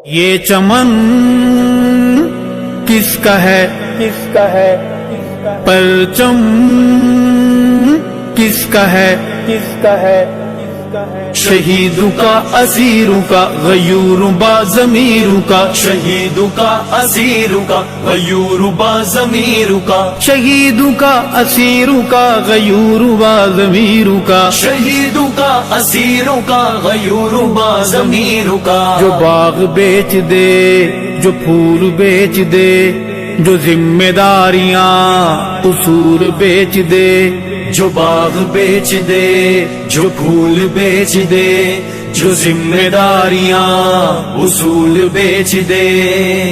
یہ چمن کس کا ہے، کس کا ہے، پرچم کس کا ہے، کس کا ہے، شہیدوں کا اسیروں کا غیور با ضمیروں کا، شہیدوں کا اسیروں کا غیور با ضمیروں کا، شہیدوں کا اسیروں کا غیور با ضمیروں کا، شہیدوں کا اسیروں کا غیور با ضمیروں کا، جو باغ بیچ دے، جو پھول بیچ دے، جو ذمہ داریاں اصول بیچ دے، جو باغ بیچ دے، جو پھول بیچ دے، جو ذمہ داریاں اصول بیچ دے،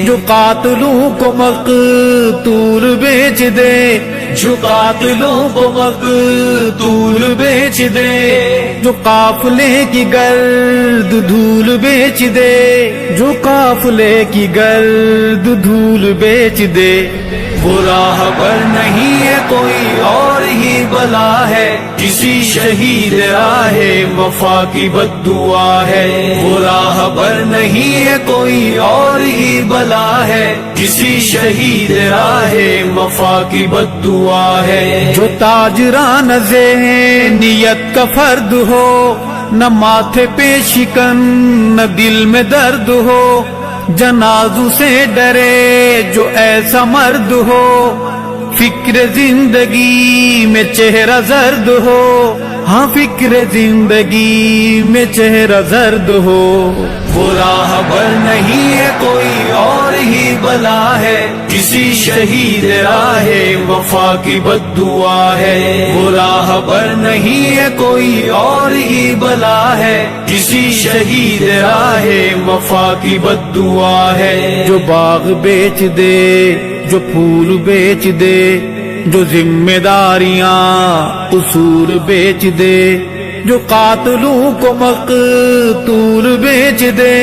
جو قاتلوں کو مقتول بیچ دے، جو قاتلوں کو مقتول بیچ دے، جو قافلے کی گرد دھول بیچ دے، جو قافلے کی گرد دھول بیچ دے، وہ راہ پر نہیں ہے کوئی اور ہی بلا ہے، کسی شہید راہ وفا کی بد دعا ہے، وہ راہ پر نہیں ہے کوئی اور ہی بلا ہے، کسی شہید راہ وفا کی بد دعا ہے، جو تاجران ذہنیت کا فرد ہو، نہ ماتھے پہ شکن نہ دل میں درد ہو، جنازوں سے ڈرے جو ایسا مرد ہو، فکر زندگی میں چہرہ زرد ہو، ہاں فکر زندگی میں چہرہ زرد ہو، وہ راہ پر نہیں ہے کوئی اور ہی بلا ہے، کسی شہید راہ وفا کی بد دعا ہے، وہ راہ پر نہیں ہے کوئی اور ہی بلا ہے، کسی شہید راہ وفا کی بد دعا ہے، جو باغ بیچ دے، جو پھول بیچ دے، جو ذمہ داریاں اصول بیچ دے، جو قاتلوں کو مقتول بیچ دے،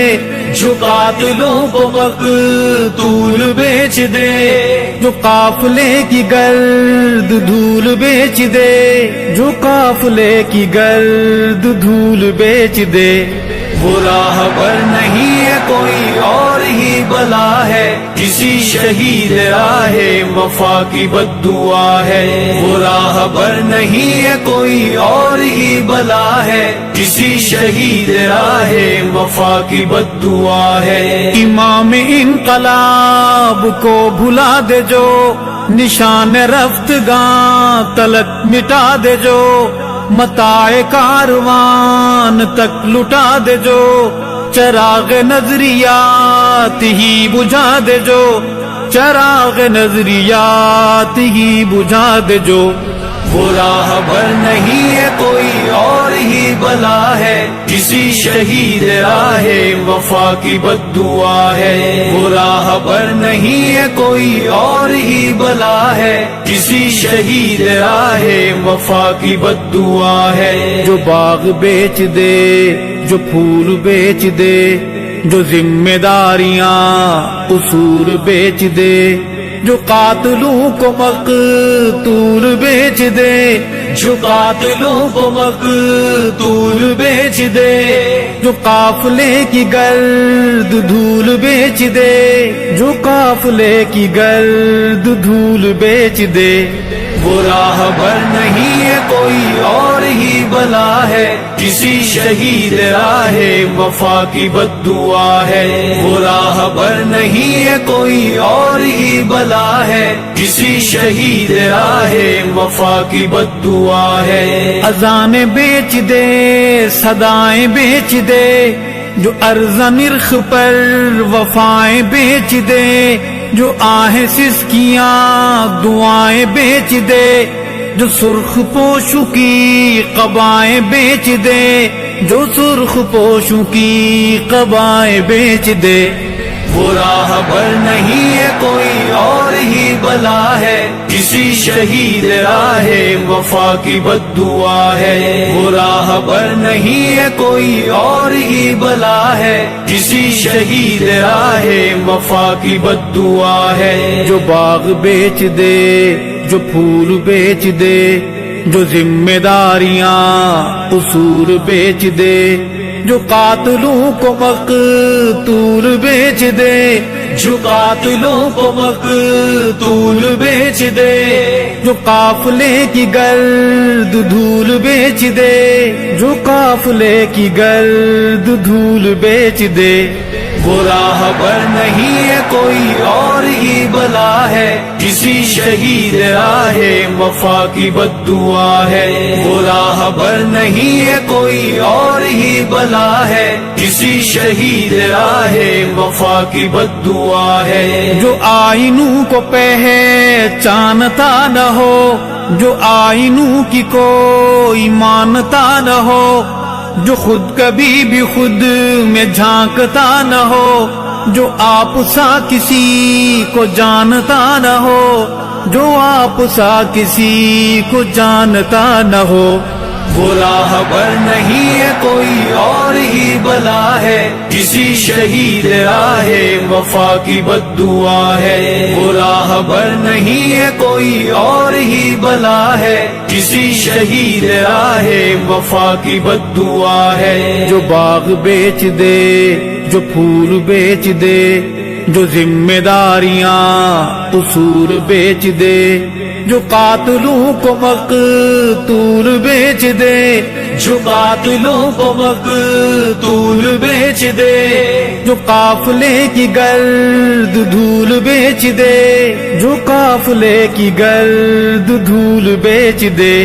جو قاتلوں کو مقتول بیچ دے، جو قافلے کی گرد دھول بیچ دے، جو قافلے کی گرد دھول بیچ دے، وہ راہ پر نہیں ہے کوئی اور ہی بلا ہے، کسی شہید راہ وفا کی بد دعا ہے، وہ راہ پر نہیں ہے کوئی اور ہی بلا ہے، کسی شہید راہ وفا کی بد دعا ہے، امام انقلاب کو بھلا دے جو، نشان رفتگاں تلک مٹا دے جو، متاع کاروان تک لٹا دے جو، چراغ نظریات ہی بجھا دے جو، چراغ نظریات ہی بجھا دے جو، وہ راہ پر نہیں ہے کوئی اور ہی بلا ہے، کسی شہید راہ وفا کی بد دعا ہے، وہ راہ پر نہیں ہے کوئی اور ہی بلا ہے، کسی شہید راہ وفا کی بد دعا ہے، جو باغ بیچ دے، جو پھول بیچ دے، جو ذمہ داریاں اصول بیچ دے، جو قاتلوں کو مقتول بیچ دے، جو قاتلوں کو مقتول بیچ دے، جو قافلے کی گرد دھول بیچ دے، جو قافلے کی گرد دھول بیچ دے، وہ راہ پر نہیں ہے کوئی اور ہی بلا ہے، کسی شہید راہ وفا کی بد دعا ہے، وہ راہ پر نہیں ہے کوئی اور ہی بلا ہے، کسی شہید راہ وفا کی بد دعا ہے، اذانیں بیچ دے، صدائیں بیچ دے، جو عرض نرخ پر وفائیں بیچ دے، جو آہیں سسکیاں دعائیں بیچ دے، جو سرخ پوشوں کی قبائیں بیچ دے، جو سرخ پوشوں کی قبائیں بیچ دے، وہ راہ پر نہیں ہے کوئی اور ہی بلا ہے، کسی شہید راہ وفا کی بد دعا ہے، وہ راہ پر نہیں ہے کوئی اور ہی بلا ہے، کسی شہید راہ وفا کی بد دعا ہے، جو باغ بیچ دے، جو پھول بیچ دے، جو ذمہ داریاں اصول بیچ دے، جو قاتلوں کو مقتول بیچ دے، جو قاتلوں کو مقتول بیچ دے، جو قافلے کی گرد دھول بیچ دے، جو قافلے کی گرد دھول بیچ دے، وہ راہبر نہیں ہے کوئی اور ہی بلا ہے، کسی شہید راہ وفا کی بد دعا ہے۔ وہ راہبر نہیں ہے کوئی اور ہی بلا ہے، کسی شہید راہ وفا کی بد دعا ہے۔ جو آئینوں کو پہچانتا نہ ہو، جو آئینوں کی کوئی مانتا نہ ہو، جو خود کبھی بھی خود میں جھانکتا نہ ہو، جو آپ سا کسی کو جانتا نہ ہو، جو آپ سا کسی کو جانتا نہ ہو، وہ راہبر نہیں ہے کوئی اور ہی بلا ہے، کسی شہید راہ وفا کی بد دعا ہے۔ وہ راہبر نہیں ہے کوئی اور ہی بلا ہے، کسی شہید راہ وفا کی بد دعا ہے۔ جو باغ بیچ دے، جو پھول بیچ دے، جو ذمہ داریاں قصور بیچ دے، جو قاتلوں کو مقتول بیچ دے، جو قاتلوں کو مقتول بیچ دے، جو قافلے کی گرد دھول بیچ دے، جو قافلے کی گرد دھول بیچ دے،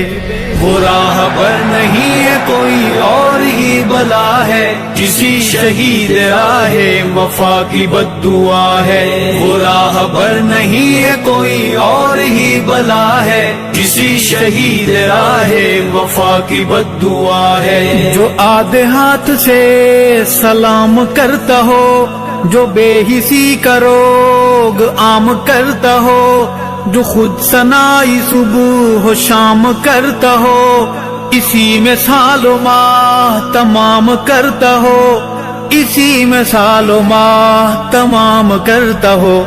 وہ راہبر نہیں ہے کوئی اور ہی بلا ہے، کسی شہید راہ وفا کی بد دعا ہے۔ وہ راہبر نہیں ہے کوئی اور ہی بلا ہے، کسی شہید راہ وفا کی بد دعا ہے۔ جو آدھے ہاتھ سے سلام کرتا ہو، جو بے حسی کا روگ عام کرتا ہو، جو خود ثنائی صبح و شام کرتا ہو، اسی میں سال و ماہ تمام کرتا ہو، اسی میں سال و ماہ تمام کرتا ہو،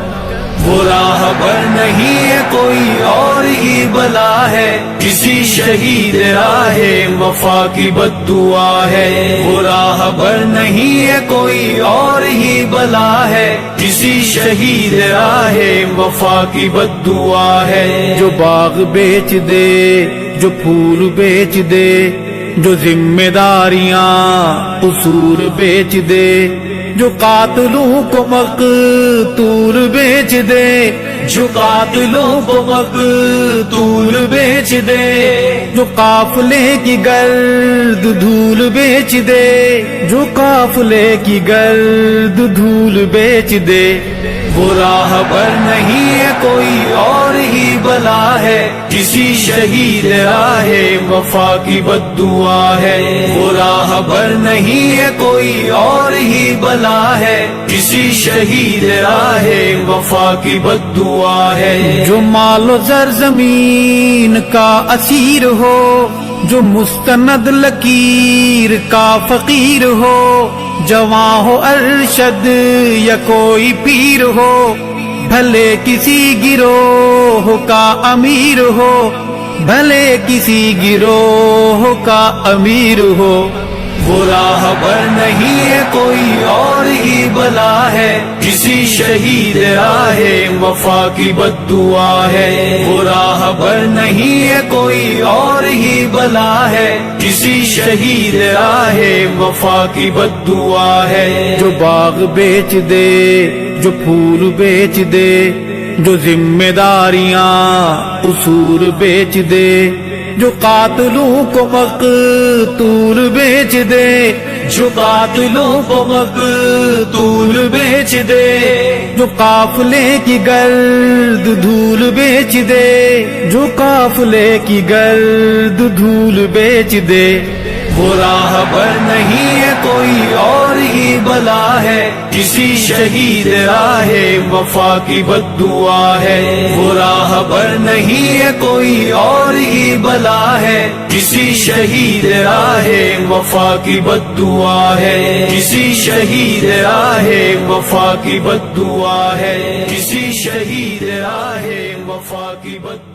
وہ راہبر نہیں ہے کوئی اور ہی بلا ہے، کسی شہید راہ وفا کی بد دعا ہے۔ وہ راہبر نہیں ہے کوئی اور ہی بلا ہے، کسی شہید راہ وفا کی بد دعا ہے۔ جو باغ بیچ دے، جو پھول بیچ دے، جو ذمہ داریاں قصور بیچ دے، جو قاتلوں کو مقتول بیچ دے، جو قاتلوں کو مقتول بیچ دے، جو قافلے کی گرد دھول بیچ دے، جو قافلے کی گرد دھول بیچ دے، وہ راہبر نہیں ہے کوئی اور ہی بلا ہے، کسی شہید راہ وفا کی بد دعا ہے۔ وہ راہبر نہیں ہے کوئی اور ہی بلا ہے، کسی شہید راہ وفا کی بد دعا ہے۔ جو مال و زر زمین کا اسیر ہو، جو مستند لکیر کا فقیر ہو، جواں ہو ارشد یا کوئی پیر ہو، بھلے کسی گروہ کا امیر ہو، بھلے کسی گروہ کا امیر ہو، وہ راہبر نہیں ہے کوئی اور ہی بلا ہے، کسی شہید راہ وفا کی بد دعا ہے۔ وہ راہبر نہیں ہے کوئی اور ہی بلا ہے، کسی شہید راہ وفا کی بد دعا ہے۔ جو باغ بیچ دے، جو پھول بیچ دے، جو ذمہ داریاں قصور بیچ دے، جو قاتلوں کو مقتول بیچ دے، جو قاتلوں کو مقتول بیچ دے، جو قافلے کی گرد دھول بیچ دے، جو قافلے کی گرد دھول بیچ دے، وہ راہبر نہیں ہے کوئی اور ہی بلا ہے، کسی شہید راہ وفا کی بد دعا ہے۔ وہ راہبر نہیں ہے کوئی اور ہی بلا ہے، کسی شہید راہ وفا کی بد دعا ہے۔ کسی شہید راہ وفا کی بد دعا ہے، کسی شہید راہ وفا کی بد